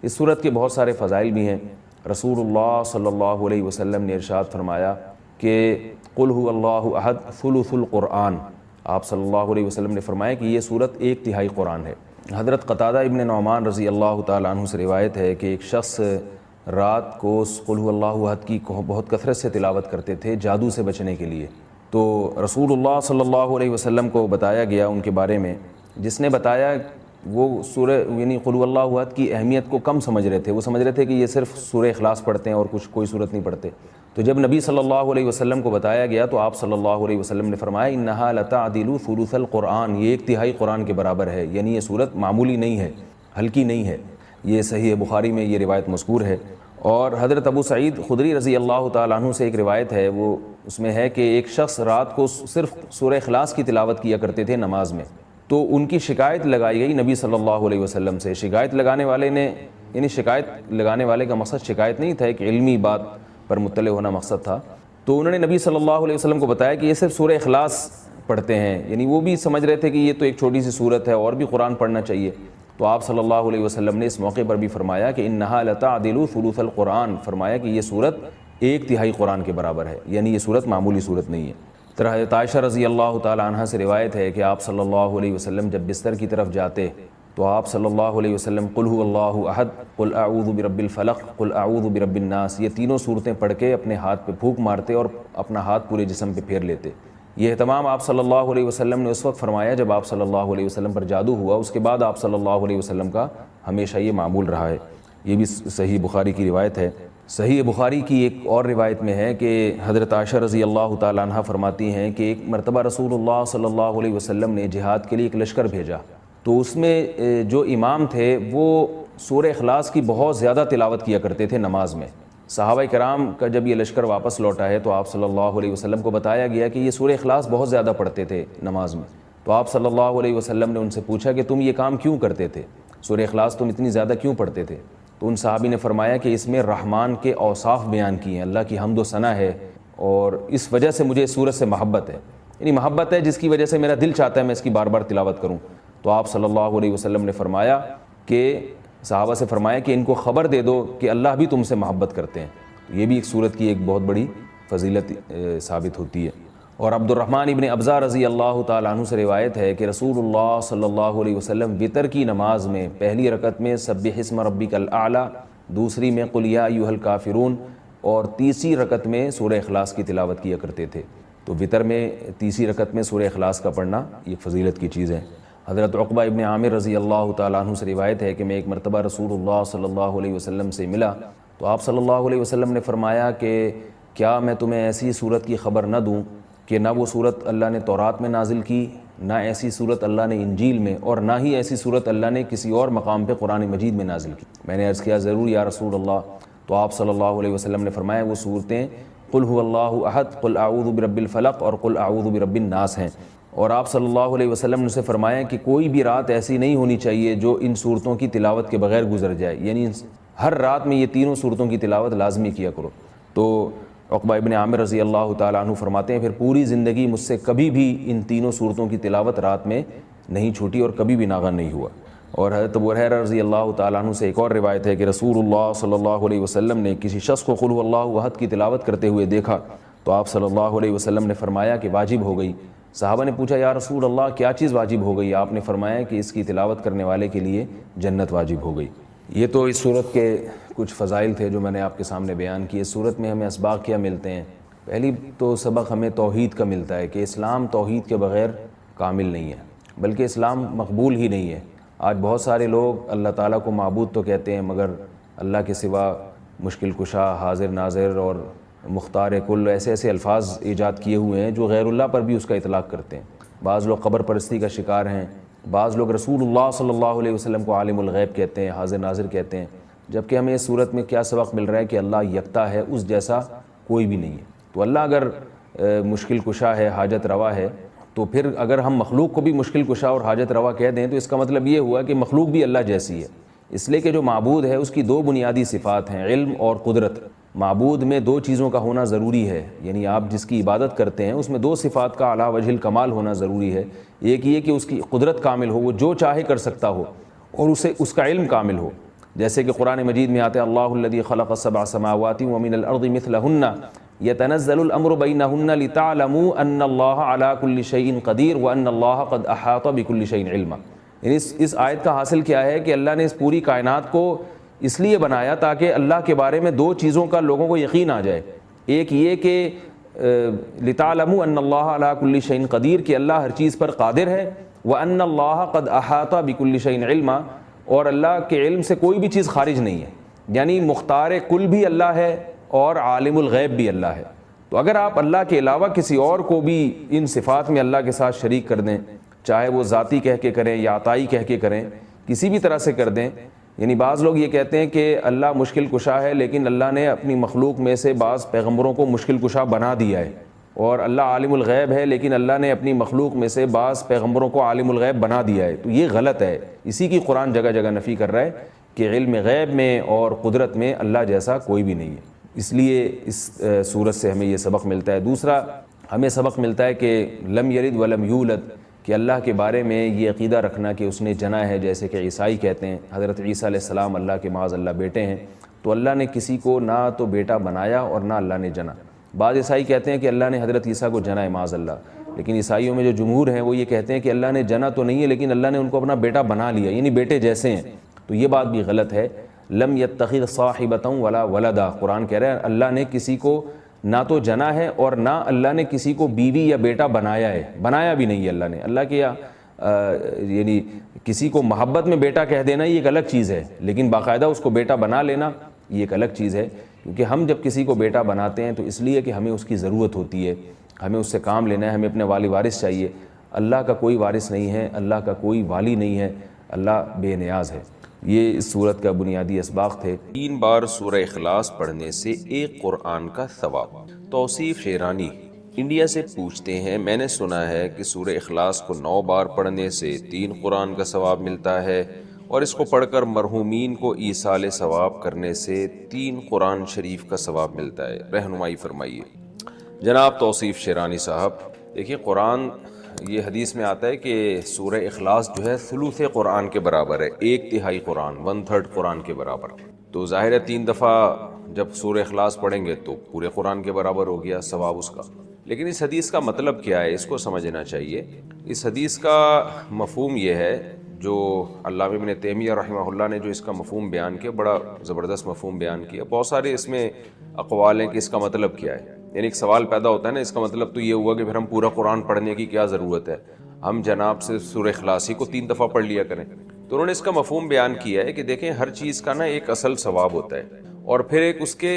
اس صورت کے بہت سارے فضائل بھی ہیں۔ رسول اللہ صلی اللہ علیہ وسلم نے ارشاد فرمایا کہ قل هو اللہ احد ثلث القرآن، آپ صلی اللہ علیہ وسلم نے فرمایا کہ یہ صورت 1/3 قرآن ہے۔ حضرت قتادہ ابن نعمان رضی اللہ تعالیٰ عنہ سے روایت ہے کہ ایک شخص رات کو قل هو اللہ احد کی بہت کثرت سے تلاوت کرتے تھے جادو سے بچنے کے لیے۔ تو رسول اللہ صلی اللہ علیہ وسلم کو بتایا گیا ان کے بارے میں، جس نے بتایا وہ سورہ یعنی قل هو اللہ احد کی اہمیت کو کم سمجھ رہے تھے، وہ سمجھ رہے تھے کہ یہ صرف سورہ اخلاص پڑھتے ہیں اور کوئی صورت نہیں پڑھتے۔ تو جب نبی صلی اللہ علیہ وسلم کو بتایا گیا تو آپ صلی اللہ علیہ وسلم نے فرمایا انہا لتعدل ثلث القرآن، یہ 1/3 قرآن کے برابر ہے، یعنی یہ صورت معمولی نہیں ہے، ہلکی نہیں ہے۔ یہ صحیح بخاری میں یہ روایت مذکور ہے۔ اور حضرت ابو سعید خدری رضی اللہ تعالیٰ عنہ سے ایک روایت ہے، وہ اس میں ہے کہ ایک شخص رات کو صرف سورہ اخلاص کی تلاوت کیا کرتے تھے نماز میں، تو ان کی شکایت لگائی گئی نبی صلی اللہ علیہ وسلم سے۔ شکایت لگانے والے نے یعنی شکایت لگانے والے کا مقصد شکایت نہیں تھا، ایک علمی بات پر مطلع ہونا مقصد تھا۔ تو انہوں نے نبی صلی اللہ علیہ وسلم کو بتایا کہ یہ صرف سورہ اخلاص پڑھتے ہیں، یعنی وہ بھی سمجھ رہے تھے کہ یہ تو ایک چھوٹی سی صورت ہے اور بھی قرآن پڑھنا چاہیے۔ تو آپ صلی اللہ علیہ وسلم نے اس موقع پر بھی فرمایا کہ انہا لتعدل ثلث القرآن، فرمایا کہ یہ صورت 1/3 قرآن کے برابر ہے، یعنی یہ صورت معمولی صورت نہیں ہے۔ طرح حضرت عائشہ رضی اللہ تعالیٰ عنہ سے روایت ہے کہ آپ صلی اللہ علیہ وسلم جب بستر کی طرف جاتے تو آپ صلی اللہ علیہ وسلم قل هو اللہ احد، قل اعوذ برب الفلق، قل اعوذ برب الناس، یہ تینوں صورتیں پڑھ کے اپنے ہاتھ پہ پھونک مارتے اور اپنا ہاتھ پورے جسم پہ پھیر لیتے۔ یہ اہتمام آپ صلی اللہ علیہ وسلم نے اس وقت فرمایا جب آپ صلی اللہ علیہ وسلم پر جادو ہوا، اس کے بعد آپ صلی اللہ علیہ وسلم کا ہمیشہ یہ معمول رہا ہے۔ یہ بھی صحیح بخاری کی روایت ہے۔ صحیح بخاری کی ایک اور روایت میں ہے کہ حضرت عائشہ رضی اللہ تعالیٰ عنہ فرماتی ہیں کہ ایک مرتبہ رسول اللہ صلی اللہ علیہ وسلم نے جہاد کے لیے ایک لشکر بھیجا، تو اس میں جو امام تھے وہ سورہ اخلاص کی بہت زیادہ تلاوت کیا کرتے تھے نماز میں۔ صحابہ کرام کا جب یہ لشکر واپس لوٹا ہے تو آپ صلی اللہ علیہ وسلم کو بتایا گیا کہ یہ سورہ اخلاص بہت زیادہ پڑھتے تھے نماز میں۔ تو آپ صلی اللہ علیہ وسلم نے ان سے پوچھا کہ تم یہ کام کیوں کرتے تھے، سورہ اخلاص تم اتنی زیادہ کیوں پڑھتے تھے؟ تو ان صحابی نے فرمایا کہ اس میں رحمان کے اوصاف بیان کیے ہیں، اللہ کی حمد و ثنا ہے، اور اس وجہ سے مجھے اس سورت سے محبت ہے، یعنی محبت ہے جس کی وجہ سے میرا دل چاہتا ہے میں اس کی بار بار تلاوت کروں۔ تو آپ صلی اللہ علیہ وسلم نے فرمایا کہ صحابہ سے فرمایا کہ ان کو خبر دے دو کہ اللہ بھی تم سے محبت کرتے ہیں۔ یہ بھی ایک صورت کی ایک بہت بڑی فضیلت ثابت ہوتی ہے۔ اور عبد الرحمن ابن ابزہ رضی اللہ تعالیٰ عنہ سے روایت ہے کہ رسول اللہ صلی اللہ علیہ وسلم وتر کی نماز میں پہلی رکعت میں سبح اسم ربک الاعلیٰ، دوسری میں قل یا ایھا الکافرون، اور تیسری رکعت میں سورہ اخلاص کی تلاوت کیا کرتے تھے۔ تو وتر میں تیسری رکعت میں سورہ اخلاص کا پڑھنا یہ فضیلت کی چیز ہے۔ حضرت عقبہ ابن عامر رضی اللہ تعالیٰ عنہ سے روایت ہے کہ میں ایک مرتبہ رسول اللہ صلی اللہ علیہ وسلم سے ملا تو آپ صلی اللہ علیہ وسلم نے فرمایا کہ کیا میں تمہیں ایسی صورت کی خبر نہ دوں کہ نہ وہ صورت اللہ نے تورات میں نازل کی، نہ ایسی صورت اللہ نے انجیل میں، اور نہ ہی ایسی صورت اللہ نے کسی اور مقام پہ قرآن مجید میں نازل کی؟ میں نے عرض کیا ضرور یا رسول اللہ۔ تو آپ صلی اللہ علیہ وسلم نے فرمایا وہ صورتیں قل هو اللہ احد، قل اعوذ برب الفلق اور قل اعوذ برب الناس ہیں۔ اور آپ صلی اللہ علیہ وسلم نے اسے فرمایا کہ کوئی بھی رات ایسی نہیں ہونی چاہیے جو ان صورتوں کی تلاوت کے بغیر گزر جائے، یعنی ہر رات میں یہ تینوں صورتوں کی تلاوت لازمی کیا کرو۔ تو عقبہ ابن عامر رضی اللہ تعالیٰ عنہ فرماتے ہیں پھر پوری زندگی مجھ سے کبھی بھی ان تینوں صورتوں کی تلاوت رات میں نہیں چھوٹی اور کبھی بھی ناغہ نہیں ہوا۔ اور حضرت ابو ہریرہ رضی اللہ تعالیٰ عنہ سے ایک اور روایت ہے کہ رسول اللہ صلی اللہ علیہ وسلم نے کسی شخص کو قل هو اللہ احد کی تلاوت کرتے ہوئے دیکھا تو آپ صلی اللہ علیہ وسلم نے فرمایا کہ واجب ہو گئی۔ صحابہ نے پوچھا یا رسول اللہ کیا چیز واجب ہو گئی؟ آپ نے فرمایا کہ اس کی تلاوت کرنے والے کے لیے جنت واجب ہو گئی۔ یہ تو اس صورت کے کچھ فضائل تھے جو میں نے آپ کے سامنے بیان کیے۔ اس صورت میں ہمیں اسباق کیا ملتے ہیں؟ پہلی تو سبق ہمیں توحید کا ملتا ہے کہ اسلام توحید کے بغیر کامل نہیں ہے، بلکہ اسلام مقبول ہی نہیں ہے۔ آج بہت سارے لوگ اللہ تعالیٰ کو معبود تو کہتے ہیں مگر اللہ کے سوا مشکل کشا، حاضر ناظر اور مختار کل ایسے ایسے الفاظ ایجاد کیے ہوئے ہیں جو غیر اللہ پر بھی اس کا اطلاق کرتے ہیں۔ بعض لوگ قبر پرستی کا شکار ہیں، بعض لوگ رسول اللہ صلی اللہ علیہ وسلم کو عالم الغیب کہتے ہیں، حاضر ناظر کہتے ہیں، جبکہ ہمیں اس صورت میں کیا سبق مل رہا ہے کہ اللہ یکتا ہے، اس جیسا کوئی بھی نہیں ہے۔ تو اللہ اگر مشکل کشا ہے، حاجت روا ہے، تو پھر اگر ہم مخلوق کو بھی مشکل کشا اور حاجت روا کہہ دیں تو اس کا مطلب یہ ہوا کہ مخلوق بھی اللہ جیسی ہے۔ اس لیے کہ جو معبود ہے اس کی دو بنیادی صفات ہیں، علم اور قدرت۔ معبود میں دو چیزوں کا ہونا ضروری ہے، یعنی آپ جس کی عبادت کرتے ہیں اس میں دو صفات کا اعلیٰ وجہ الکمال ہونا ضروری ہے۔ ایک یہ کہ اس کی قدرت کامل ہو، وہ جو چاہے کر سکتا ہو، اور اسے اس کا علم کامل ہو۔ جیسے کہ قرآن مجید میں آتے ہیں اللہ الذی خلق السبع سماوات ومن الارض مثلہن یتنزل الامر بینہن لتعلموا ان اللہ علی کل شیء قدیر وان اللہ قد احاط بکل شیء علما. یعنی اس آیت کا حاصل کیا ہے کہ اللہ نے اس پوری کائنات کو اس لیے بنایا تاکہ اللہ کے بارے میں دو چیزوں کا لوگوں کو یقین آ جائے. ایک یہ کہ لتعلموا ان اللہ علی کل شیء قدیر، کہ اللہ ہر چیز پر قادر ہے، وان اللہ قد احاط بکل شیء علما، اور اللہ کے علم سے کوئی بھی چیز خارج نہیں ہے. یعنی مختار کل بھی اللہ ہے اور عالم الغیب بھی اللہ ہے. تو اگر آپ اللہ کے علاوہ کسی اور کو بھی ان صفات میں اللہ کے ساتھ شریک کر دیں، چاہے وہ ذاتی کہہ کے کریں یا عطائی کہہ کے کریں، کسی بھی طرح سے کر دیں. یعنی بعض لوگ یہ کہتے ہیں کہ اللہ مشکل کشا ہے، لیکن اللہ نے اپنی مخلوق میں سے بعض پیغمبروں کو مشکل کشا بنا دیا ہے. اور اللہ عالم الغیب ہے، لیکن اللہ نے اپنی مخلوق میں سے بعض پیغمبروں کو عالم الغیب بنا دیا ہے. تو یہ غلط ہے. اسی کی قرآن جگہ جگہ نفی کر رہا ہے کہ علم غیب میں اور قدرت میں اللہ جیسا کوئی بھی نہیں ہے. اس لیے اس سورت سے ہمیں یہ سبق ملتا ہے. دوسرا ہمیں سبق ملتا ہے کہ لم یلد ولم یولد، کہ اللہ کے بارے میں یہ عقیدہ رکھنا کہ اس نے جنا ہے، جیسے کہ عیسائی کہتے ہیں حضرت عیسیٰ علیہ السلام اللہ کے معاذ اللہ بیٹے ہیں. تو اللہ نے کسی کو نہ تو بیٹا بنایا اور نہ اللہ نے جنا. بعض عیسائی کہتے ہیں کہ اللہ نے حضرت عیسیٰ کو جنا ہے معاذ اللہ، لیکن عیسائیوں میں جو جمہور ہیں وہ یہ کہتے ہیں کہ اللہ نے جنا تو نہیں ہے، لیکن اللہ نے ان کو اپنا بیٹا بنا لیا، یعنی بیٹے جیسے ہیں. تو یہ بات بھی غلط ہے. لم یتخذ صاحبۃ ولا ولدا، قرآن کہہ رہا ہے اللہ نے کسی کو نہ تو جنا ہے اور نہ اللہ نے کسی کو بیوی یا بیٹا بنایا ہے. بنایا بھی نہیں ہے اللہ نے. اللہ کے یعنی کسی کو محبت میں بیٹا کہہ دینا یہ ایک الگ چیز ہے، لیکن باقاعدہ اس کو بیٹا بنا لینا یہ ایک الگ چیز ہے. کیونکہ ہم جب کسی کو بیٹا بناتے ہیں تو اس لیے کہ ہمیں اس کی ضرورت ہوتی ہے، ہمیں اس سے کام لینا ہے، ہمیں اپنے والی وارث چاہیے. اللہ کا کوئی وارث نہیں ہے، اللہ کا کوئی والی نہیں ہے، اللہ بے نیاز ہے. یہ اس سورت کا بنیادی اسباق تھے. 3 بار سورہ اخلاص پڑھنے سے ایک قرآن کا ثواب. توصیف شیرانی انڈیا سے پوچھتے ہیں، میں نے سنا ہے کہ سورہ اخلاص کو 9 بار پڑھنے سے 3 قرآن کا ثواب ملتا ہے، اور اس کو پڑھ کر مرحومین کو ایصال ثواب کرنے سے 3 قرآن شریف کا ثواب ملتا ہے. رہنمائی فرمائیے. جناب توصیف شیرانی صاحب، دیکھیے قرآن یہ حدیث میں آتا ہے کہ سورہ اخلاص جو ہے ثلث قرآن کے برابر ہے، 1/3 قرآن، 1/3 قرآن کے برابر. تو ظاہر ہے 3 دفعہ جب سورہ اخلاص پڑھیں گے تو پورے قرآن کے برابر ہو گیا ثواب اس کا. لیکن اس حدیث کا مطلب کیا ہے، اس کو سمجھنا چاہیے. اس حدیث کا مفہوم یہ ہے، جو علامہ ابن تیمیہ رحمہ اللہ نے جو اس کا مفہوم بیان کیا، بڑا زبردست مفہوم بیان کیا. بہت سارے اس میں اقوال ہیں کہ اس کا مطلب کیا ہے. یعنی ایک سوال پیدا ہوتا ہے نا، اس کا مطلب تو یہ ہوا کہ پھر ہم پورا قرآن پڑھنے کی کیا ضرورت ہے، ہم جناب سے سورہ اخلاص کو 3 دفعہ پڑھ لیا کریں. تو انہوں نے اس کا مفہوم بیان کیا ہے کہ دیکھیں ہر چیز کا نا ایک اصل ثواب ہوتا ہے، اور پھر ایک اس کے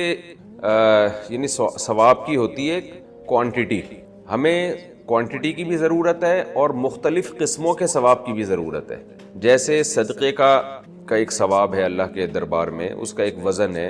یعنی ثواب کی ہوتی ہے کوانٹٹی. ہمیں کوانٹٹی کی بھی ضرورت ہے اور مختلف قسموں کے ثواب کی بھی ضرورت ہے. جیسے صدقے کا ایک ثواب ہے اللہ کے دربار میں، اس کا ایک وزن ہے،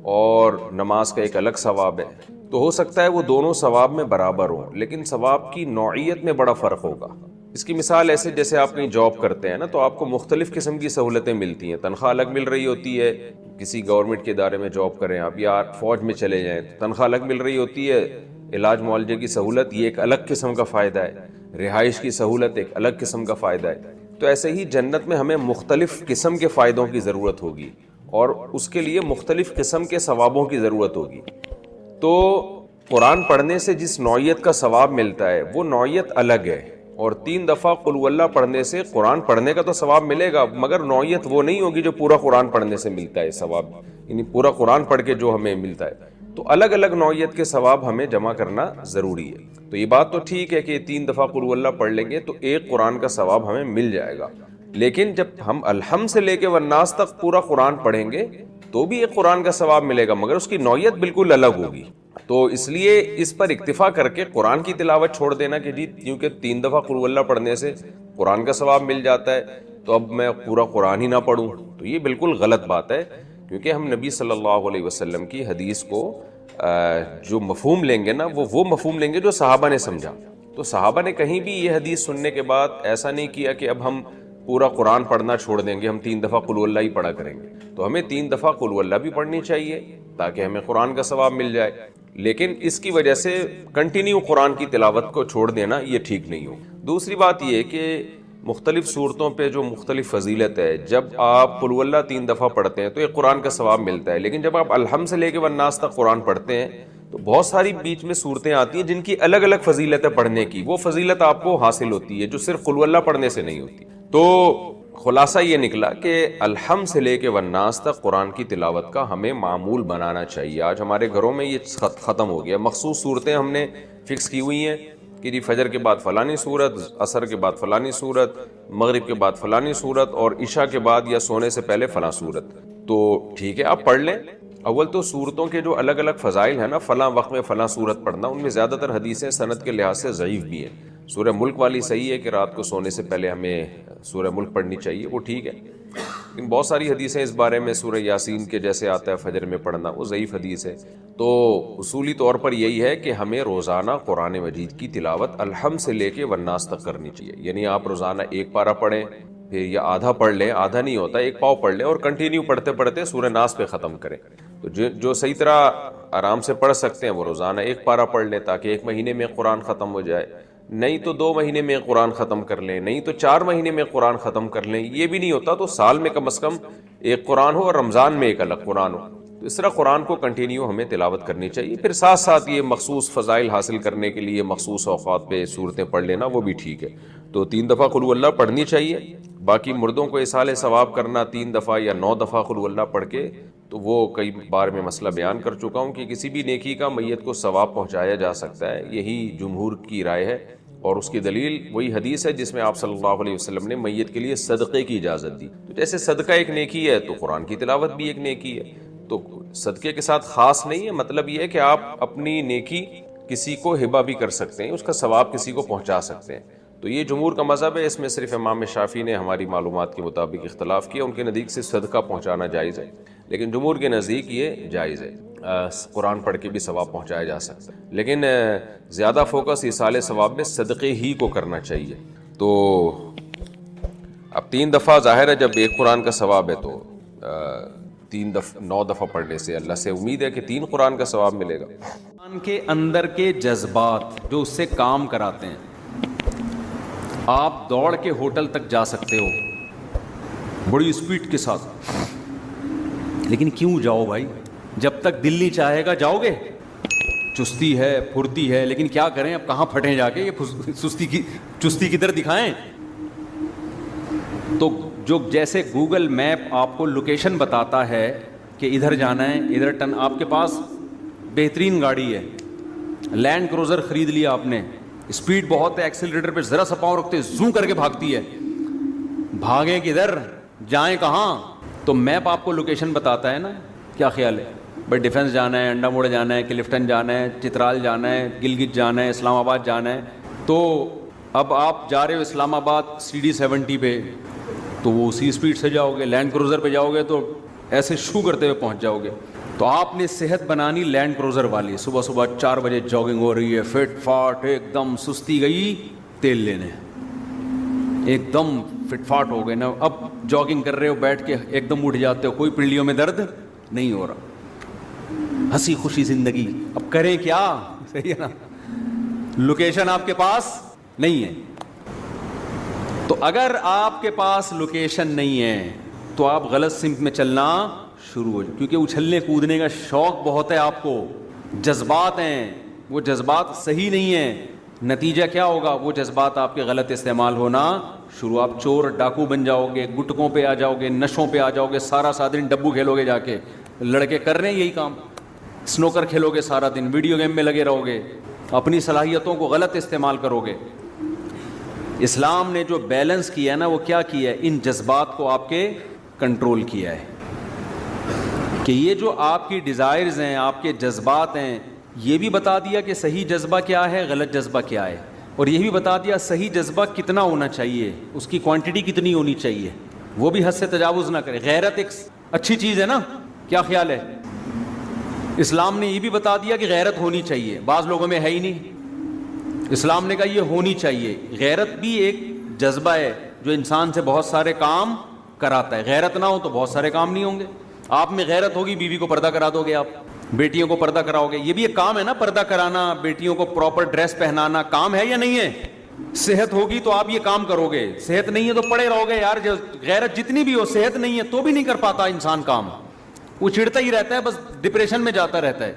اور نماز کا ایک الگ ثواب ہے. تو ہو سکتا ہے وہ دونوں ثواب میں برابر ہوں، لیکن ثواب کی نوعیت میں بڑا فرق ہوگا. اس کی مثال ایسے جیسے آپ کہیں جاب کرتے ہیں نا، تو آپ کو مختلف قسم کی سہولتیں ملتی ہیں. تنخواہ الگ مل رہی ہوتی ہے، کسی گورنمنٹ کے ادارے میں جاب کریں آپ، یا فوج میں چلے جائیں تو تنخواہ الگ مل رہی ہوتی ہے. علاج معالجے کی سہولت یہ ایک الگ قسم کا فائدہ ہے، رہائش کی سہولت ایک الگ قسم کا فائدہ ہے. تو ایسے ہی جنت میں ہمیں مختلف قسم کے فائدوں کی ضرورت ہوگی، اور اس کے لیے مختلف قسم کے ثوابوں کی ضرورت ہوگی. تو قرآن پڑھنے سے جس نوعیت کا ثواب ملتا ہے وہ نوعیت الگ ہے، اور 3 دفعہ قل واللہ پڑھنے سے قرآن پڑھنے کا تو ثواب ملے گا، مگر نوعیت وہ نہیں ہوگی جو پورا قرآن پڑھنے سے ملتا ہے ثواب. یعنی پورا قرآن پڑھ کے جو ہمیں ملتا ہے، تو الگ الگ نوعیت کے ثواب ہمیں جمع کرنا ضروری ہے. تو یہ بات تو ٹھیک ہے کہ 3 دفعہ قل واللہ پڑھ لیں گے تو ایک قرآن کا ثواب ہمیں مل جائے گا، لیکن جب ہم الحمد سے لے کے والناس تک پورا قرآن پڑھیں گے تو بھی ایک قرآن کا ثواب ملے گا، مگر اس کی نوعیت بالکل الگ ہوگی. تو اس لیے اس پر اکتفا کر کے قرآن کی تلاوت چھوڑ دینا کہ جی کیونکہ 3 دفعہ قل واللہ پڑھنے سے قرآن کا ثواب مل جاتا ہے تو اب میں پورا قرآن ہی نہ پڑھوں، تو یہ بالکل غلط بات ہے. کیونکہ ہم نبی صلی اللہ علیہ وسلم کی حدیث کو جو مفہوم لیں گے نا، وہ مفہوم لیں گے جو صحابہ نے سمجھا. تو صحابہ نے کہیں بھی یہ حدیث سننے کے بعد ایسا نہیں کیا کہ اب ہم پورا قرآن پڑھنا چھوڑ دیں گے، ہم 3 دفعہ قل واللہ ہی پڑھا کریں گے. تو ہمیں 3 دفعہ قل واللہ بھی پڑھنی چاہیے تاکہ ہمیں قرآن کا ثواب مل جائے، لیکن اس کی وجہ سے کنٹینیو قرآن کی تلاوت کو چھوڑ دینا یہ ٹھیک نہیں ہو. دوسری بات یہ کہ مختلف صورتوں پہ جو مختلف فضیلت ہے، جب آپ قل ہو اللہ 3 دفعہ پڑھتے ہیں تو ایک قرآن کا ثواب ملتا ہے، لیکن جب آپ الحمد سے لے کے والناس تک قرآن پڑھتے ہیں تو بہت ساری بیچ میں صورتیں آتی ہیں جن کی الگ الگ فضیلت ہے پڑھنے کی، وہ فضیلت آپ کو حاصل ہوتی ہے جو صرف قل ہو اللہ پڑھنے سے نہیں ہوتی۔ تو خلاصہ یہ نکلا کہ الحمد سے لے کے والناس تک قرآن کی تلاوت کا ہمیں معمول بنانا چاہیے۔ آج ہمارے گھروں میں یہ ختم ہو گیا، مخصوص صورتیں ہم نے فکس کی ہوئی ہیں کہ جی فجر کے بعد فلانی صورت، عصر کے بعد فلانی صورت، مغرب کے بعد فلانی صورت، اور عشاء کے بعد یا سونے سے پہلے فلاں صورت۔ تو ٹھیک ہے، آپ پڑھ لیں۔ اول تو صورتوں کے جو الگ الگ فضائل ہیں نا، فلاں وقت میں فلاں صورت پڑھنا، ان میں زیادہ تر حدیثیں سند کے لحاظ سے ضعیف بھی ہیں۔ سورہ ملک والی صحیح ہے کہ رات کو سونے سے پہلے ہمیں سورہ ملک پڑھنی چاہیے، وہ ٹھیک ہے، لیکن بہت ساری حدیثیں اس بارے میں سورہ یاسین کے جیسے آتا ہے فجر میں پڑھنا، وہ ضعیف حدیث ہے۔ تو اصولی طور پر یہی ہے کہ ہمیں روزانہ قرآن مجید کی تلاوت الحمد سے لے کے والناس تک کرنی چاہیے، یعنی آپ روزانہ ایک پارہ پڑھیں، پھر یا آدھا پڑھ لیں، آدھا نہیں ہوتا، ایک پاؤ پڑھ لیں، اور کنٹینیو پڑھتے پڑھتے سورہ ناس پہ ختم کریں۔ تو جو صحیح طرح آرام سے پڑھ سکتے ہیں وہ روزانہ ایک پارہ پڑھ لیں تاکہ ایک مہینے میں قرآن ختم ہو جائے، نہیں تو 2 مہینے میں قرآن ختم کر لیں، نہیں تو 4 مہینے میں قرآن ختم کر لیں، یہ بھی نہیں ہوتا تو سال میں کم از کم ایک قرآن ہو اور رمضان میں ایک الگ قرآن ہو۔ تو اس طرح قرآن کو کنٹینیو ہمیں تلاوت کرنی چاہیے، پھر ساتھ ساتھ یہ مخصوص فضائل حاصل کرنے کے لیے مخصوص اوقات پہ صورتیں پڑھ لینا وہ بھی ٹھیک ہے۔ تو 3 دفعہ قل ہو اللہ پڑھنی چاہیے۔ باقی مردوں کو اصال ثواب کرنا 3 دفعہ یا 9 دفعہ قل ہو اللہ پڑھ کے، تو وہ کئی بار میں مسئلہ بیان کر چکا ہوں کہ کسی بھی نیکی کا میت کو ثواب پہنچایا جا سکتا ہے، یہی جمہور کی رائے ہے، اور اس کی دلیل وہی حدیث ہے جس میں آپ صلی اللہ علیہ وسلم نے میت کے لیے صدقے کی اجازت دی۔ تو جیسے صدقہ ایک نیکی ہے تو قرآن کی تلاوت بھی ایک نیکی ہے، تو صدقے کے ساتھ خاص نہیں ہے، مطلب یہ ہے کہ آپ اپنی نیکی کسی کو ہبہ بھی کر سکتے ہیں، اس کا ثواب کسی کو پہنچا سکتے ہیں۔ تو یہ جمہور کا مذہب ہے، اس میں صرف امام شافعی نے ہماری معلومات کے مطابق اختلاف کیا، ان کے نزدیک سے صدقہ پہنچانا جائز ہے، لیکن جمہور کے نزدیک یہ جائز ہے، قرآن پڑھ کے بھی ثواب پہنچایا جا سکتا ہے، لیکن زیادہ فوکس ایصال ثواب میں صدقے ہی کو کرنا چاہیے۔ تو اب 3 دفعہ ظاہر ہے جب ایک قرآن کا ثواب ہے تو 9 دفعہ پڑھنے سے اللہ سے امید ہے کہ 3 قرآن کا ثواب ملے گا۔ قرآن کے اندر کے جذبات جو اس سے کام کراتے ہیں، آپ دوڑ کے ہوٹل تک جا سکتے ہو بڑی اسپیڈ کے ساتھ، لیکن کیوں جاؤ بھائی؟ جب تک دل نہیں چاہے گا جاؤ گے؟ چستی ہے، پھرتی ہے، لیکن کیا کریں، اب کہاں پھٹیں جا کے، یہ چستی کدھر دکھائیں؟ تو جو جیسے گوگل میپ آپ کو لوکیشن بتاتا ہے کہ ادھر جانا ہے، ادھر ٹن، آپ کے پاس بہترین گاڑی ہے، لینڈ کروزر خرید لیا آپ نے، اسپیڈ بہت ہے، ایکسیلریٹر پہ ذرا سا پاؤں رکھتے زوں کر کے بھاگتی ہے، بھاگیں کدھر، جائیں کہاں؟ تو میپ آپ کو لوکیشن بتاتا ہے نا۔ کیا خیال ہے بھائی، ڈیفنس جانا ہے، انڈا موڑ جانا ہے، کلفٹن جانا ہے، چترال جانا ہے، گلگت جانا ہے، اسلام آباد جانا ہے، تو اب آپ جا رہے ہو اسلام آباد CD70 پہ، تو وہ اسی اسپیڈ سے جاؤ گے، لینڈ کروزر پہ جاؤ گے تو ایسے شو کرتے ہوئے پہنچ جاؤ گے۔ تو آپ نے صحت بنانی لینڈ کروزر والی، صبح صبح 4 بجے جاگنگ ہو رہی ہے، فٹ فاٹ ایک دم، سستی گئی تیل لینے، ایک دم فٹ فاٹ ہو گئے نا، اب جاگنگ کر رہے ہو، بیٹھ کے ایک دم اٹھ جاتے ہو، کوئی پنڈلیوں میں درد نہیں ہو رہا، ہنسی خوشی زندگی، اب کریں کیا؟ صحیح ہے نا، لوکیشن آپ کے پاس نہیں ہے۔ تو اگر آپ کے پاس لوکیشن نہیں ہے تو آپ غلط سمت میں چلنا شروع ہو جائے، کیونکہ اچھلنے کودنے کا شوق بہت ہے آپ کو، جذبات ہیں، وہ جذبات صحیح نہیں ہیں، نتیجہ کیا ہوگا؟ وہ جذبات آپ کے غلط استعمال ہونا شروع، آپ چور ڈاکو بن جاؤ گے، گٹکوں پہ آ جاؤ گے، نشوں پہ آ جاؤ گے، سارا دن ڈبو کھیلو گے، جا کے لڑکے کر رہے ہیں یہی کام، سنوکر کھیلو گے سارا دن، ویڈیو گیم میں لگے رہو گے، اپنی صلاحیتوں کو غلط استعمال کرو گے۔ اسلام نے جو بیلنس کیا ہے نا، وہ کیا کیا ہے؟ ان جذبات کو آپ کے کنٹرول کیا ہے، کہ یہ جو آپ کی ڈیزائرز ہیں، آپ کے جذبات ہیں، یہ بھی بتا دیا کہ صحیح جذبہ کیا ہے، غلط جذبہ کیا ہے، اور یہ بھی بتا دیا صحیح جذبہ کتنا ہونا چاہیے، اس کی کوانٹٹی کتنی ہونی چاہیے، وہ بھی حد سے تجاوز نہ کرے۔ غیرت ایک اچھی چیز ہے نا، کیا خیال ہے؟ اسلام نے یہ بھی بتا دیا کہ غیرت ہونی چاہیے، بعض لوگوں میں ہے ہی نہیں، اسلام نے کہا یہ ہونی چاہیے۔ غیرت بھی ایک جذبہ ہے جو انسان سے بہت سارے کام کراتا ہے، غیرت نہ ہو تو بہت سارے کام نہیں ہوں گے۔ آپ میں غیرت ہوگی، بیوی کو پردہ کرا دو گے، آپ بیٹیوں کو پردہ کراؤ گے، یہ بھی ایک کام ہے نا، پردہ کرانا، بیٹیوں کو پراپر ڈریس پہنانا کام ہے یا نہیں ہے؟ صحت ہوگی تو آپ یہ کام کرو گے, صحت نہیں ہے تو پڑے رہو گے. یار غیرت جتنی بھی ہو, صحت نہیں ہے تو بھی نہیں کر پاتا انسان کام, وہ چڑھتا ہی رہتا ہے, بس ڈپریشن میں جاتا رہتا ہے.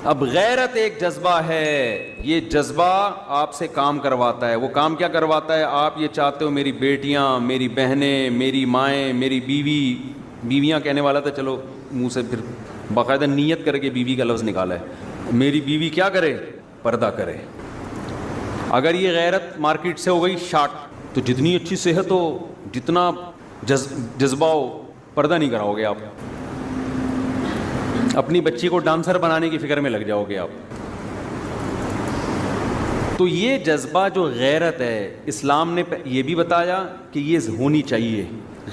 اب غیرت ایک جذبہ ہے, یہ جذبہ آپ سے کام کرواتا ہے. وہ کام کیا کرواتا ہے؟ آپ یہ چاہتے ہو میری بیٹیاں, میری بہنیں, میری مائیں, میری بیویاں کہنے والا تھا, چلو منہ سے پھر باقاعدہ نیت کر کے بیوی کا لفظ نکالا ہے. میری بیوی کیا کرے؟ پردہ کرے. اگر یہ غیرت مارکیٹ سے ہو گئی شارٹ, تو جتنی اچھی صحت ہو, جتنا جذبہ ہو, پردہ نہیں کراؤ گے آپ. اپنی بچی کو ڈانسر بنانے کی فکر میں لگ جاؤ گے آپ. تو یہ جذبہ جو غیرت ہے, اسلام نے یہ بھی بتایا کہ یہ ہونی چاہیے.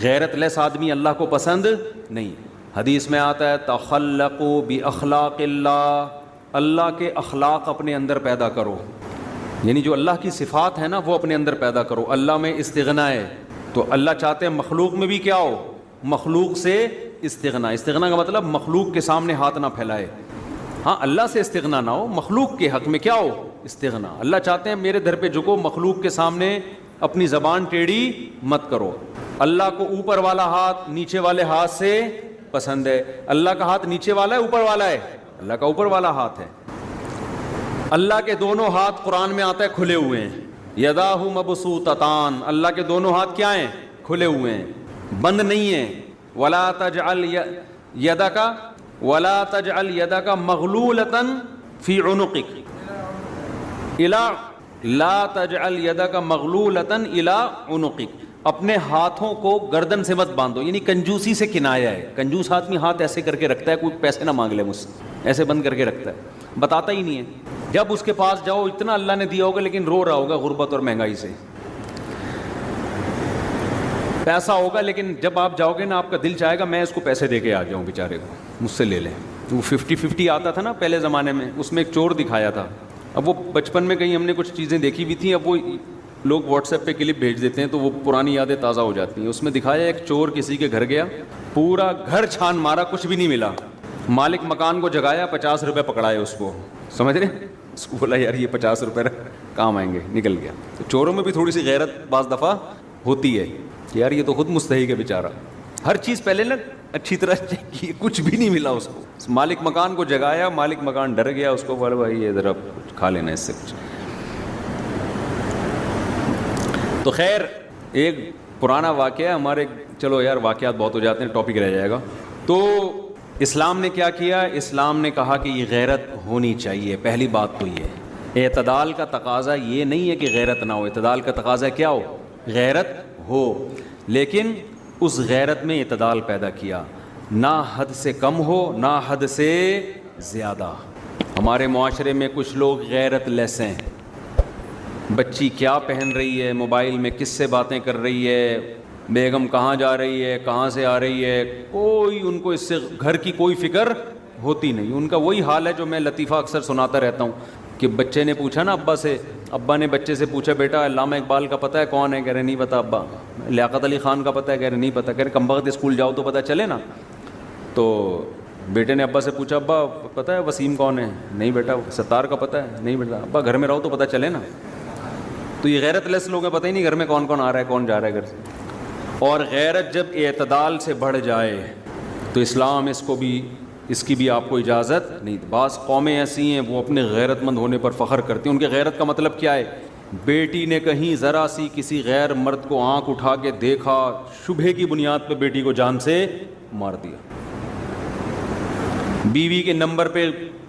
غیرت لیس آدمی اللہ کو پسند نہیں. حدیث میں آتا ہے تخلقوا باخلاق اللہ, اللہ کے اخلاق اپنے اندر پیدا کرو, یعنی جو اللہ کی صفات ہے نا وہ اپنے اندر پیدا کرو. اللہ میں استغنا ہے, تو اللہ چاہتے ہیں مخلوق میں بھی کیا ہو؟ مخلوق سے استغنا. استغنا کا مطلب مخلوق کے سامنے ہاتھ نہ پھیلائے. ہاں اللہ سے استغنا نہ ہو, مخلوق کے حق میں کیا ہو؟ استغنا. اللہ چاہتے ہیں میرے در پہ جھکو, مخلوق کے سامنے اپنی زبان ٹیڑھی مت کرو. اللہ کو اوپر والا ہاتھ نیچے والے ہاتھ سے پسند ہے. اللہ کا ہاتھ نیچے والا ہے اوپر والا ہے؟ اللہ کا اوپر والا ہاتھ ہے. اللہ کے دونوں ہاتھ قرآن میں آتا ہے کھلے ہوئے ہیں. یداہ مبسوطتان, اللہ کے دونوں ہاتھ کیا ہیں؟ کھلے ہوئے ہیں, بند نہیں ہیں. ولا تجعل یدک مغلولۃ فی عنقک لا تجعل یدک مغلولۃ الی عنقک. اپنے ہاتھوں کو گردن سے مت باندھو, یعنی کنجوسی سے کنایا ہے. کنجوس آدمی ہاتھ ایسے کر کے رکھتا ہے, کوئی پیسے نہ مانگ لے مجھ سے, ایسے بند کر کے رکھتا ہے, بتاتا ہی نہیں ہے. جب اس کے پاس جاؤ اتنا اللہ نے دیا ہوگا لیکن رو رہا ہوگا غربت اور مہنگائی سے. پیسہ ہوگا لیکن جب آپ جاؤ گے نا آپ کا دل چاہے گا میں اس کو پیسے دے کے آ جاؤں, بیچارے کو مجھ سے لے لیں. وہ 50-50 آتا تھا نا پہلے زمانے میں, اس میں ایک چور دکھایا تھا. اب وہ بچپن میں کہیں ہم نے کچھ چیزیں دیکھی بھی تھیں, اب وہ لوگ واٹس ایپ پہ کلپ بھیج دیتے ہیں تو وہ پرانی یادیں تازہ ہو جاتی ہیں. اس میں دکھایا ایک چور کسی کے گھر گیا, پورا گھر چھان مارا, کچھ بھی نہیں ملا. مالک مکان کو جگایا, 50 روپے پکڑائے اس کو, سمجھ رہے, اس کو بولا یار یہ 50 روپے کام آئیں گے, نکل گیا. تو چوروں میں بھی تھوڑی سی غیرت بعض دفعہ ہوتی ہے کہ یار یہ تو خود مستحق ہے بیچارہ. ہر چیز پہلے نا اچھی طرح چیک کی, کچھ بھی نہیں ملا اس کو. مالک مکان کو جگایا, مالک مکان ڈر گیا, اس کو بولا بھائی یہ ذرا کھا لینا اس سے کچھ. تو خیر ایک پرانا واقعہ ہمارے, چلو یار واقعات بہت ہو جاتے ہیں, ٹاپک رہ جائے گا. تو اسلام نے کیا کیا؟ اسلام نے کہا کہ یہ غیرت ہونی چاہیے. پہلی بات تو یہ اعتدال کا تقاضا یہ نہیں ہے کہ غیرت نہ ہو, اعتدال کا تقاضا کیا ہو؟ غیرت ہو, لیکن اس غیرت میں اعتدال پیدا کیا, نہ حد سے کم ہو نہ حد سے زیادہ. ہمارے معاشرے میں کچھ لوگ غیرت لیس ہیں. بچی کیا پہن رہی ہے, موبائل میں کس سے باتیں کر رہی ہے, بیگم کہاں جا رہی ہے, کہاں سے آ رہی ہے, کوئی ان کو اس سے گھر کی کوئی فکر ہوتی نہیں. ان کا وہی حال ہے جو میں لطیفہ اکثر سناتا رہتا ہوں کہ بچے نے پوچھا نا ابا سے, ابا نے بچے سے پوچھا بیٹا علامہ اقبال کا پتہ ہے کون ہے؟ کہہ رہے نہیں پتہ ابا. لیاقت علی خان کا پتہ ہے؟ کہہ رہے نہیں پتہ. کہہ رہے کم بخت اسکول جاؤ تو پتہ چلے نا. تو بیٹے نے ابا سے پوچھا ابا پتہ ہے وسیم کون ہے؟ نہیں بیٹا. ستار کا پتہ ہے؟ نہیں بیٹا. ابا گھر میں رہو تو پتہ چلے نا. تو یہ غیرت لیس لوگ ہیں, پتہ ہی نہیں گھر میں کون کون آ رہا ہے کون جا رہا ہے گھر سے. اور غیرت جب اعتدال سے بڑھ جائے تو اسلام اس کی بھی آپ کو اجازت نہیں. بعض قومیں ایسی ہیں وہ اپنے غیرت مند ہونے پر فخر کرتی ہیں. ان کے غیرت کا مطلب کیا ہے؟ بیٹی نے کہیں ذرا سی کسی غیر مرد کو آنکھ اٹھا کے دیکھا, شبہے کی بنیاد پہ بیٹی کو جان سے مار دیا. بیوی کے نمبر پہ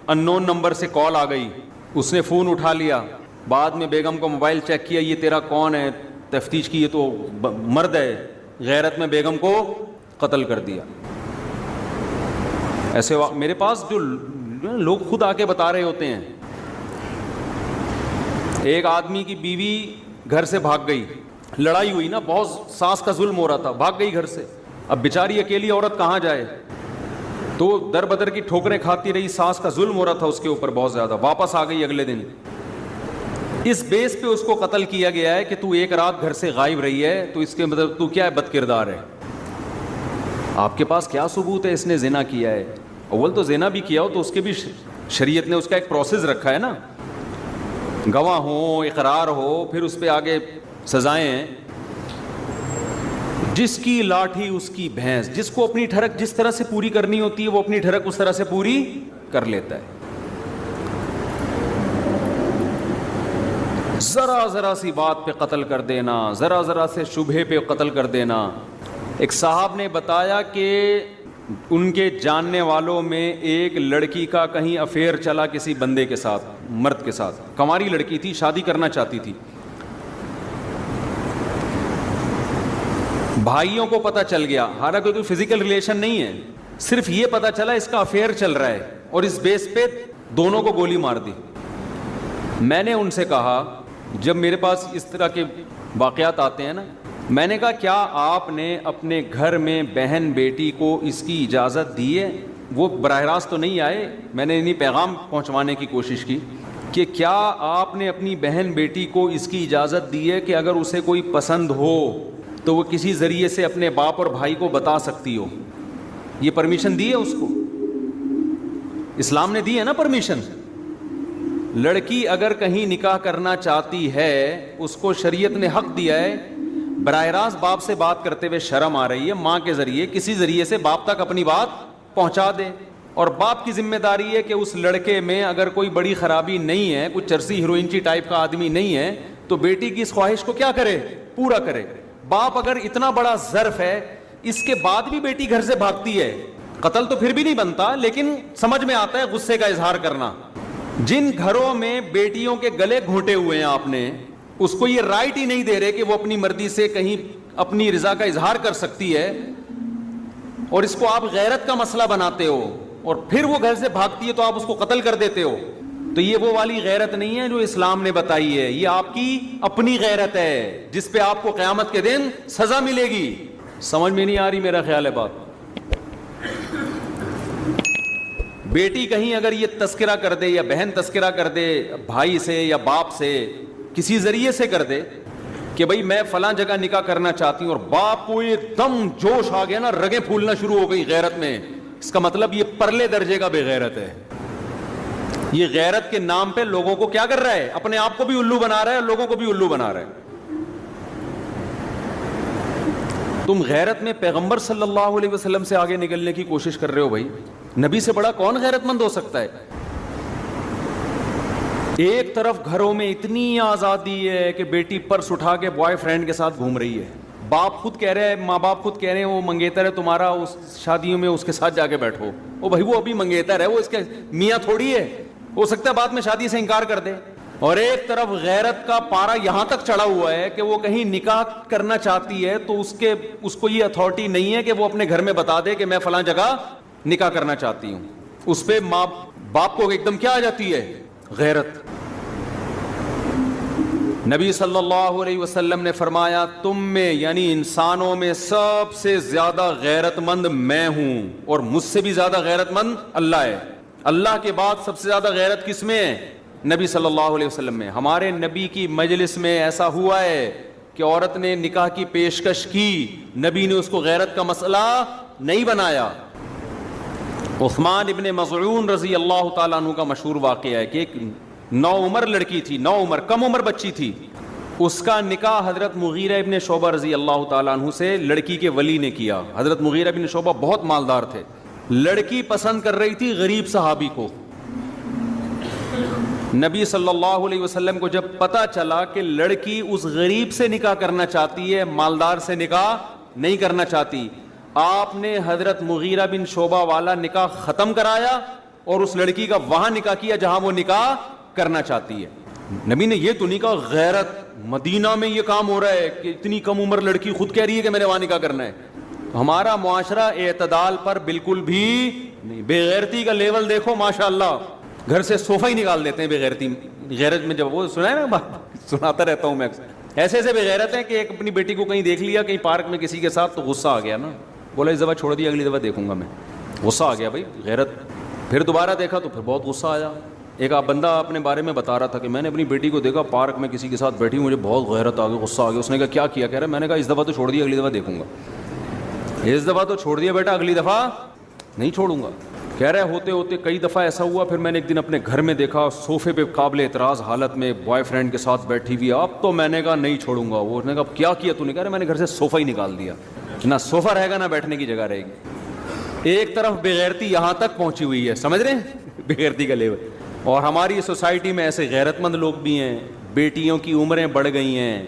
اننون نمبر سے کال آ گئی, اس نے فون اٹھا لیا, بعد میں بیگم کو موبائل چیک کیا, یہ تیرا کون ہے, تفتیش کی, یہ تو مرد ہے. غیرت میں بیگم کو قتل کر دیا. ایسے میرے پاس جو لوگ خود آ کے بتا رہے ہوتے ہیں. ایک آدمی کی بیوی گھر سے بھاگ گئی, لڑائی ہوئی نا, بہت ساس کا ظلم ہو رہا تھا, بھاگ گئی گھر سے. اب بیچاری اکیلی عورت کہاں جائے, تو در بدر کی ٹھوکریں کھاتی رہی, ساس کا ظلم ہو رہا تھا اس کے اوپر بہت زیادہ. واپس آ گئی اگلے دن, اس بیس پہ اس کو قتل کیا گیا ہے کہ تو ایک رات گھر سے غائب رہی ہے, تو اس کے مطلب تو کیا ہے, بد کردار ہے. آپ کے پاس کیا ثبوت ہے اس نے زنا کیا ہے؟ اول تو زنا بھی کیا ہو تو اس کے بھی شریعت نے اس کا ایک پروسیس رکھا ہے نا. گواہ ہو، اقرار ہو، پھر اس پہ آگے سزائیں ہیں. جس کی لاٹھی اس کی بھینس، جس کو اپنی ٹھڑک جس طرح سے پوری کرنی ہوتی ہے وہ اپنی ٹھڑک اس طرح سے پوری کر لیتا ہے. ذرا ذرا سی بات پہ قتل کر دینا، ذرا ذرا سے شبہے پہ قتل کر دینا. ایک صاحب نے بتایا کہ ان کے جاننے والوں میں ایک لڑکی کا کہیں افیئر چلا کسی بندے کے ساتھ، مرد کے ساتھ. کنواری لڑکی تھی، شادی کرنا چاہتی تھی. بھائیوں کو پتہ چل گیا، حالانکہ کوئی فزیکل ریلیشن نہیں ہے، صرف یہ پتہ چلا اس کا افیئر چل رہا ہے، اور اس بیس پہ دونوں کو گولی مار دی. میں نے ان سے کہا، جب میرے پاس اس طرح کے واقعات آتے ہیں نا، میں نے کہا کیا آپ نے اپنے گھر میں بہن بیٹی کو اس کی اجازت دی ہے؟ وہ براہ راست تو نہیں آئے، میں نے انہیں پیغام پہنچوانے کی کوشش کی کہ کیا آپ نے اپنی بہن بیٹی کو اس کی اجازت دی ہے کہ اگر اسے کوئی پسند ہو تو وہ کسی ذریعے سے اپنے باپ اور بھائی کو بتا سکتی ہو؟ یہ پرمیشن دی ہے اس کو؟ اسلام نے دی ہے نا پرمیشن. لڑکی اگر کہیں نکاح کرنا چاہتی ہے، اس کو شریعت نے حق دیا ہے. براہ راست باپ سے بات کرتے ہوئے شرم آ رہی ہے، ماں کے ذریعے کسی ذریعے سے باپ تک اپنی بات پہنچا دے. اور باپ کی ذمہ داری ہے کہ اس لڑکے میں اگر کوئی بڑی خرابی نہیں ہے، کوئی چرسی ہیروئنچی ٹائپ کا آدمی نہیں ہے، تو بیٹی کی اس خواہش کو کیا کرے؟ پورا کرے. باپ اگر اتنا بڑا ظرف ہے، اس کے بعد بھی بیٹی گھر سے بھاگتی ہے، قتل تو پھر بھی نہیں بنتا، لیکن سمجھ میں آتا ہے غصے کا اظہار کرنا. جن گھروں میں بیٹیوں کے گلے گھونٹے ہوئے ہیں آپ نے، اس کو یہ رائٹ ہی نہیں دے رہے کہ وہ اپنی مرضی سے کہیں اپنی رضا کا اظہار کر سکتی ہے، اور اس کو آپ غیرت کا مسئلہ بناتے ہو، اور پھر وہ گھر سے بھاگتی ہے تو آپ اس کو قتل کر دیتے ہو. تو یہ وہ والی غیرت نہیں ہے جو اسلام نے بتائی ہے، یہ آپ کی اپنی غیرت ہے جس پہ آپ کو قیامت کے دن سزا ملے گی. سمجھ میں نہیں آ رہی میرا خیال ہے بات؟ بیٹی کہیں اگر یہ تذکرہ کر دے، یا بہن تذکرہ کر دے بھائی سے یا باپ سے، کسی ذریعے سے کر دے کہ بھئی میں فلاں جگہ نکاح کرنا چاہتی ہوں، اور باپ کو ایک دم جوش آ گیا نا، رگیں پھولنا شروع ہو گئی غیرت میں، اس کا مطلب یہ پرلے درجے کا بے غیرت ہے. یہ غیرت کے نام پہ لوگوں کو کیا کر رہا ہے؟ اپنے آپ کو بھی الو بنا رہا ہے اور لوگوں کو بھی الو بنا رہا ہے. تم غیرت میں پیغمبر صلی اللہ علیہ وسلم سے آگے نکلنے کی کوشش کر رہے ہو. بھائی نبی سے بڑا کون غیرت مند ہو سکتا ہے؟ ایک طرف گھروں میں اتنی آزادی ہے کہ بیٹی پرس اٹھا کے بوائے فرینڈ کے ساتھ گھوم رہی ہے، باپ خود کہہ رہے ہیں، ماں باپ خود کہہ رہے ہیں وہ منگیتر ہے تمہارا، اس شادیوں میں اس کے ساتھ جا کے بیٹھو. او بھائی وہ ابھی منگیتر ہے، وہ اس کے میاں تھوڑی ہے، ہو سکتا ہے بعد میں شادی سے انکار کر دے. اور ایک طرف غیرت کا پارا یہاں تک چڑھا ہوا ہے کہ وہ کہیں نکاح کرنا چاہتی ہے تو اس کو یہ اتھارٹی نہیں ہے کہ وہ اپنے گھر میں بتا دے کہ میں فلاں جگہ نکاح کرنا چاہتی ہوں. اس پہ ماں باپ کو ایک دم کیا آ جاتی ہے؟ غیرت. نبی صلی اللہ علیہ وسلم نے فرمایا تم میں یعنی انسانوں میں سب سے زیادہ غیرت مند میں ہوں، اور مجھ سے بھی زیادہ غیرت مند اللہ ہے. اللہ کے بعد سب سے زیادہ غیرت کس میں ہے؟ نبی صلی اللہ علیہ وسلم میں. ہمارے نبی کی مجلس میں ایسا ہوا ہے کہ عورت نے نکاح کی پیشکش کی، نبی نے اس کو غیرت کا مسئلہ نہیں بنایا. عثمان ابن مظعون رضی اللہ تعالیٰ عنہ کا مشہور واقعہ ہے کہ ایک نوعمر لڑکی تھی، نوعمر کم عمر بچی تھی، اس کا نکاح حضرت مغیرہ ابن شعبہ رضی اللہ تعالیٰ عنہ سے لڑکی کے ولی نے کیا. حضرت مغیرہ ابن شعبہ بہت مالدار تھے، لڑکی پسند کر رہی تھی غریب صحابی کو. نبی صلی اللہ علیہ وسلم کو جب پتا چلا کہ لڑکی اس غریب سے نکاح کرنا چاہتی ہے، مالدار سے نکاح نہیں کرنا چاہتی، آپ نے حضرت مغیرہ بن شعبہ والا نکاح ختم کرایا اور اس لڑکی کا وہاں نکاح کیا جہاں وہ نکاح کرنا چاہتی ہے. نبی نے یہ تو نہیں کہا غیرت مدینہ میں یہ کام ہو رہا ہے کہ اتنی کم عمر لڑکی خود کہہ رہی ہے کہ میں نے وہاں نکاح کرنا ہے. ہمارا معاشرہ اعتدال پر بالکل بھی نہیں. بے غیرتی کا لیول دیکھو ماشاءاللہ، گھر سے صوفہ ہی نکال دیتے ہیں بے غیرتی. غیرت میں جب وہ سنا ہے نا، سناتا رہتا ہوں میں اکثر، ایسے ایسے بے غیرت ہیں کہ ایک اپنی بیٹی کو کہیں دیکھ لیا کہیں پارک میں کسی کے ساتھ تو غصہ آ گیا نا، بولا اس دفعہ چھوڑ دیا اگلی دفعہ دیکھوں گا میں. غصہ آ گیا بھائی غیرت. پھر دوبارہ دیکھا تو پھر بہت غصہ آیا. ایک بندہ اپنے بارے میں بتا رہا تھا کہ میں نے اپنی بیٹی کو دیکھا پارک میں کسی کے ساتھ بیٹھی، مجھے بہت غیرت آ گئی، غصہ آ گیا. اس نے کہا کیا کیا؟ کہہ رہا میں نے کہا اس دفعہ تو چھوڑ دیا اگلی دفعہ دیکھوں گا. اس دفعہ تو چھوڑ دیا بیٹا، اگلی دفعہ نہیں چھوڑوں گا. کہہ رہے ہوتے ہوتے کئی دفعہ ایسا ہوا، پھر میں نے ایک دن اپنے گھر میں دیکھا صوفے پہ قابل اعتراض حالت میں بوائے فرینڈ کے ساتھ بیٹھی ہوئی، اب تو میں نے کہا نہیں چھوڑوں گا. وہ نے کہا کیا کیا تو نے؟ کہا میں نے گھر سے صوفہ ہی نکال دیا، نہ صوفہ رہے گا نہ بیٹھنے کی جگہ رہے گی. ایک طرف بےغیرتی یہاں تک پہنچی ہوئی ہے، سمجھ رہے ہیں بےغیرتی کا لیول. اور ہماری سوسائٹی میں ایسے غیرت مند لوگ بھی ہیں، بیٹیوں کی عمریں بڑھ گئی ہیں،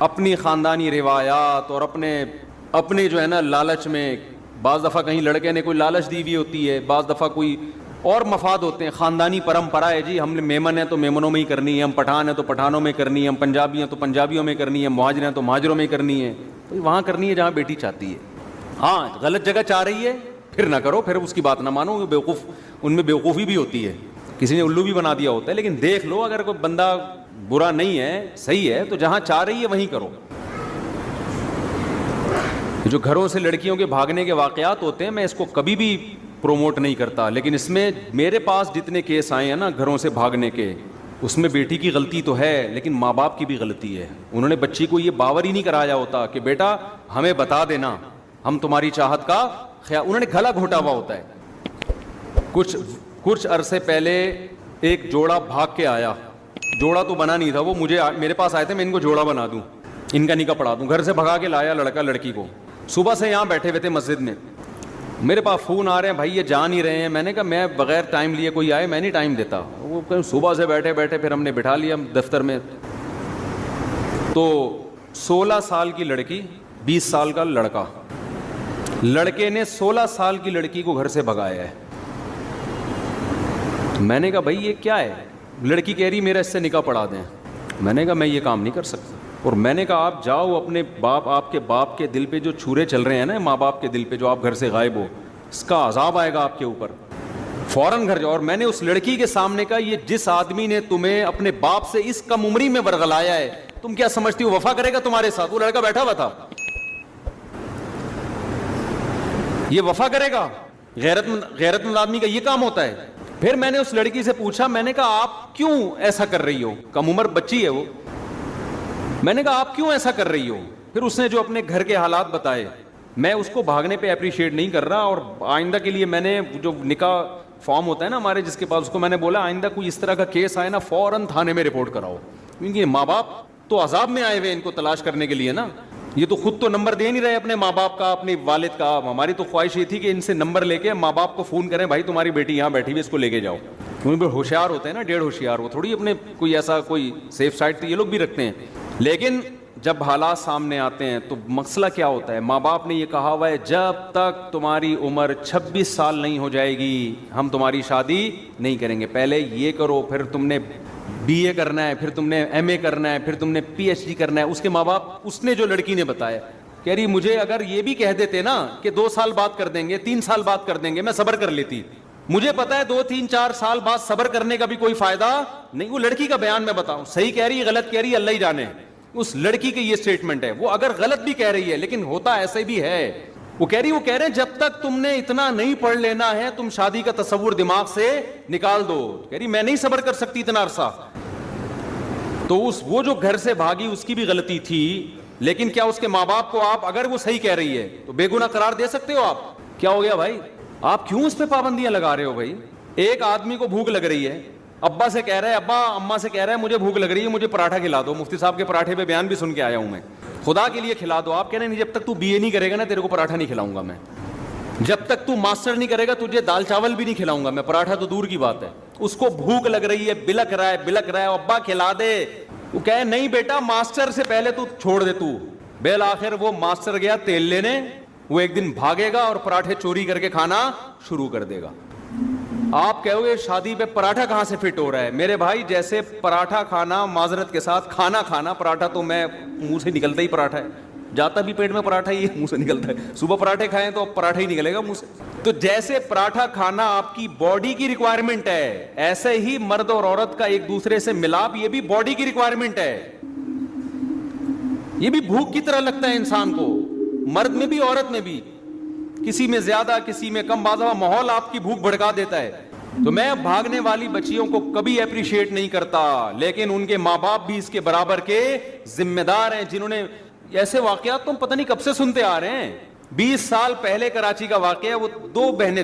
اپنی خاندانی روایات اور اپنے جو ہے نا لالچ میں، بعض دفعہ کہیں لڑکے نے کوئی لالچ دی ہوئی ہوتی ہے، بعض دفعہ کوئی اور مفاد ہوتے ہیں. خاندانی پرمپرا ہے جی، ہم نے میمن ہیں تو میمنوں میں ہی کرنی ہے، ہم پٹھان ہیں تو پٹھانوں میں کرنی ہے، ہم پنجابی ہیں تو پنجابیوں میں کرنی ہے، مہاجر ہیں تو مہاجروں میں کرنی ہے. تو وہاں کرنی ہے جہاں بیٹی چاہتی ہے. ہاں غلط جگہ چاہ رہی ہے پھر نہ کرو، پھر اس کی بات نہ مانو. بیوقوف ان میں بیوقوفی بھی ہوتی ہے، کسی نے الو بھی بنا دیا ہوتا ہے. لیکن دیکھ لو، اگر کوئی بندہ برا نہیں ہے صحیح ہے تو جہاں چاہ رہی ہے وہیں کرو. جو گھروں سے لڑکیوں کے بھاگنے کے واقعات ہوتے ہیں میں اس کو کبھی بھی پروموٹ نہیں کرتا، لیکن اس میں میرے پاس جتنے کیس آئے ہیں نا گھروں سے بھاگنے کے، اس میں بیٹی کی غلطی تو ہے لیکن ماں باپ کی بھی غلطی ہے. انہوں نے بچی کو یہ باور ہی نہیں کرایا ہوتا کہ بیٹا ہمیں بتا دینا، ہم تمہاری چاہت کا خیال. انہوں نے گلا گھوٹا ہوا ہوتا ہے. کچھ عرصے پہلے ایک جوڑا بھاگ کے آیا، جوڑا تو بنا نہیں تھا، وہ میرے پاس آئے تھے میں ان کو جوڑا بنا دوں، ان کا نکاح پڑھا دوں. گھر سے بھگا کے لایا لڑکا لڑکی کو. صبح سے یہاں بیٹھے ہوئے تھے مسجد میں، میرے پاس فون آ رہے ہیں بھائی یہ جا نہیں رہے ہیں. میں نے کہا میں بغیر ٹائم لیے کوئی آئے میں نہیں ٹائم دیتا. وہ صبح سے بیٹھے پھر ہم نے بٹھا لیا دفتر میں. تو 16 سال کی لڑکی 20 سال کا لڑکا، لڑکے نے 16 سال کی لڑکی کو گھر سے بھگایا ہے. میں نے کہا بھائی یہ کیا ہے؟ لڑکی کہہ رہی میرا اس سے نکاح پڑھا دیں. میں نے کہا میں یہ کام نہیں کر سکتا. اور میں نے کہا آپ جاؤ اپنے آپ کے باپ کے دل پہ جو چھرے چل رہے ہیں نا ماں باپ کے دل پہ، جو آپ گھر سے غائب ہو، اس کا عذاب آئے گا آپ کے اوپر، فوراً گھر جاؤ. اور میں نے اس لڑکی کے سامنے کہا یہ جس آدمی نے تمہیں اپنے باپ سے اس کم عمری میں ورغلایا ہے، تم کیا سمجھتی ہو وفا کرے گا تمہارے ساتھ؟ وہ لڑکا بیٹھا ہوا تھا، یہ وفا کرے گا؟ غیرت مند آدمی کا یہ کام ہوتا ہے. پھر میں نے اس لڑکی سے پوچھا، میں نے کہا آپ کیوں ایسا کر رہی ہو؟ کم عمر بچی ہے وہ. میں نے کہا آپ کیوں ایسا کر رہی ہو؟ پھر اس نے جو اپنے گھر کے حالات بتائے. میں اس کو بھاگنے پہ اپریشیٹ نہیں کر رہا، اور آئندہ کے لیے میں نے جو نکاح فارم ہوتا ہے نا ہمارے جس کے پاس، اس کو میں نے بولا آئندہ کوئی اس طرح کا کیس آئے نا فوراً تھانے میں رپورٹ کراؤ، کیونکہ ماں باپ تو عذاب میں آئے ہوئے ان کو تلاش کرنے کے لیے نا. یہ تو خود تو نمبر دے نہیں رہے اپنے ماں باپ کا، اپنے والد کا. ہماری تو خواہش یہ تھی کہ ان سے نمبر لے کے ماں باپ کو فون کریں بھائی تمہاری بیٹی یہاں بیٹھی ہوئی اس کو لے کے جاؤ. ان پہ ہوشیار ہوتے ہیں نا، ڈیڑھ ہوشیار، وہ تھوڑی اپنے کوئی ایسا کوئی سیف سائڈ تو یہ لوگ بھی رکھتے ہیں. لیکن جب حالات سامنے آتے ہیں تو مسئلہ کیا ہوتا ہے؟ ماں باپ نے یہ کہا ہوا ہے جب تک تمہاری عمر 26 سال نہیں ہو جائے گی ہم تمہاری شادی نہیں کریں گے. پہلے یہ کرو، پھر تم نے BA کرنا ہے، پھر تم نے MA کرنا ہے، پھر تم نے PhD کرنا ہے. اس کے ماں باپ، اس نے جو لڑکی نے بتایا، کہہ رہی مجھے اگر یہ بھی کہہ دیتے نا کہ 2 سال بعد کر دیں گے، 3 سال بعد کر دیں گے، میں صبر کر لیتی. مجھے پتا ہے 2 3 4 سال بعد صبر کرنے کا بھی کوئی فائدہ نہیں. وہ لڑکی کا بیان میں بتاؤں، صحیح کہہ رہی ہے غلط کہہ رہی ہے اللہ ہی جانے. اس لڑکی کی یہ سٹیٹمنٹ ہے. وہ اگر غلط بھی کہہ رہی ہے لیکن ہوتا ایسے بھی ہے. وہ کہہ رہے ہیں جب تک تم نے اتنا نہیں پڑھ لینا ہے تم شادی کا تصور دماغ سے نکال دو. کہہ رہی میں نہیں صبر کر سکتی اتنا عرصہ. تو وہ جو گھر سے بھاگی اس کی بھی غلطی تھی، لیکن کیا اس کے ماں باپ کو آپ، اگر وہ صحیح کہہ رہی ہے تو بے گناہ قرار دے سکتے ہو آپ؟ کیا ہو گیا بھائی؟ آپ کیوں اس پہ پابندیاں لگا رہے ہو بھائی؟ ایک آدمی کو بھوک لگ رہی ہے، ابا سے کہہ رہا ہے، ابا اماں سے کہہ رہا ہے مجھے بھوک لگ رہی ہے مجھے پراٹھا کھلا دو. مفتی صاحب کے پراٹھے پہ بیان بھی سن کے آیا ہوں میں، خدا کے لیے کھلا دو. آپ کہہ رہے ہیں جب تک تو BA نہیں کرے گا نا تیرے کو پراٹھا نہیں کھلاؤں گا میں، جب تک تو ماسٹر نہیں کرے گا تجھے دال چاول بھی نہیں کھلاؤں گا میں، پراٹھا تو دور کی بات ہے. اس کو بھوک لگ رہی ہے، بلک رہا ہے، ابا کھلا دے. وہ کہے نہیں بیٹا ماسٹر سے پہلے تو چھوڑ دے تو. بالآخر وہ ماسٹر گیا تیل لینے. وہ ایک دن بھاگے گا اور پراٹھے چوری کر کے کھانا شروع کر دے گا. آپ کہو گے شادی پہ پراٹھا کہاں سے فٹ ہو رہا ہے؟ میرے بھائی جیسے پراٹھا کھانا، معذرت کے ساتھ کھانا کھانا، پراٹھا تو میں منہ سے نکلتا ہی پراٹھا ہے، جاتا بھی پیٹ میں پراٹھا ہی منہ سے نکلتا ہے. صبح پراٹھے کھائیں تو پراٹھا ہی نکلے گا منہ سے. تو جیسے پراٹھا کھانا آپ کی باڈی کی ریکوائرمنٹ ہے، ایسے ہی مرد اور عورت کا ایک دوسرے سے ملاپ یہ بھی باڈی کی ریکوائرمنٹ ہے. یہ بھی بھوک کی طرح لگتا ہے انسان کو، مرد میں بھی عورت میں بھی، کسی میں زیادہ کسی میں کم. بعض ماحول آپ کی بھوک بھڑکا دیتا ہے. تو میں بھاگنے والی بچیوں کو کبھی اپریشیٹ نہیں کرتا، لیکن ان کے ماں باپ بھی اس کے برابر کے ذمہ دار ہیں، جنہوں نے ایسے واقعات تم پتہ نہیں کب سے سنتے آ رہے ہیں. 20 سال پہلے کراچی کا واقعہ ہے. وہ دو بہنیں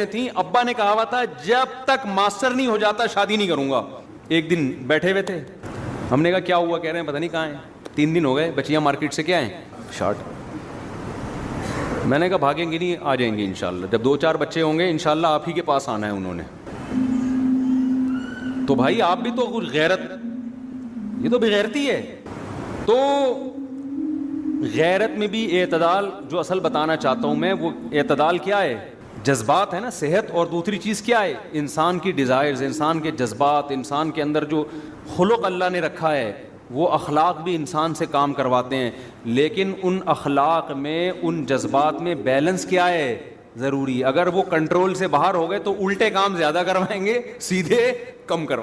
تھیں. ابا نے کہا ہوا تھا جب تک ماسٹر نہیں ہو جاتا شادی نہیں کروں گا. ایک دن بیٹھے ہوئے تھے, ہم نے کہا کیا ہوا؟ کہہ رہے ہیں پتہ نہیں کہاں ہیں. 3 دن ہو گئے, بچیاں مارکیٹ سے کیا ہیں شارٹ. میں نے کہا بھاگیں گے نہیں, آ جائیں گے انشاءاللہ. جب 2-4 بچے ہوں گے انشاءاللہ آپ ہی کے پاس آنا ہے انہوں نے. تو بھائی آپ بھی تو کچھ غیرت, یہ تو بغیرتی ہے. تو غیرت میں بھی اعتدال, جو اصل بتانا چاہتا ہوں میں, وہ اعتدال کیا ہے؟ جذبات ہے نا, صحت, اور دوسری چیز کیا ہے؟ انسان کی ڈیزائرز, انسان کے جذبات, انسان کے اندر جو خلق اللہ نے رکھا ہے, وہ اخلاق بھی انسان سے کام کرواتے ہیں. لیکن ان اخلاق میں, ان جذبات میں بیلنس کیا ہے؟ ضروری. اگر وہ کنٹرول سے باہر ہو گئے تو الٹے کام زیادہ کروائیں گے, سیدھے کم کروائیں گے.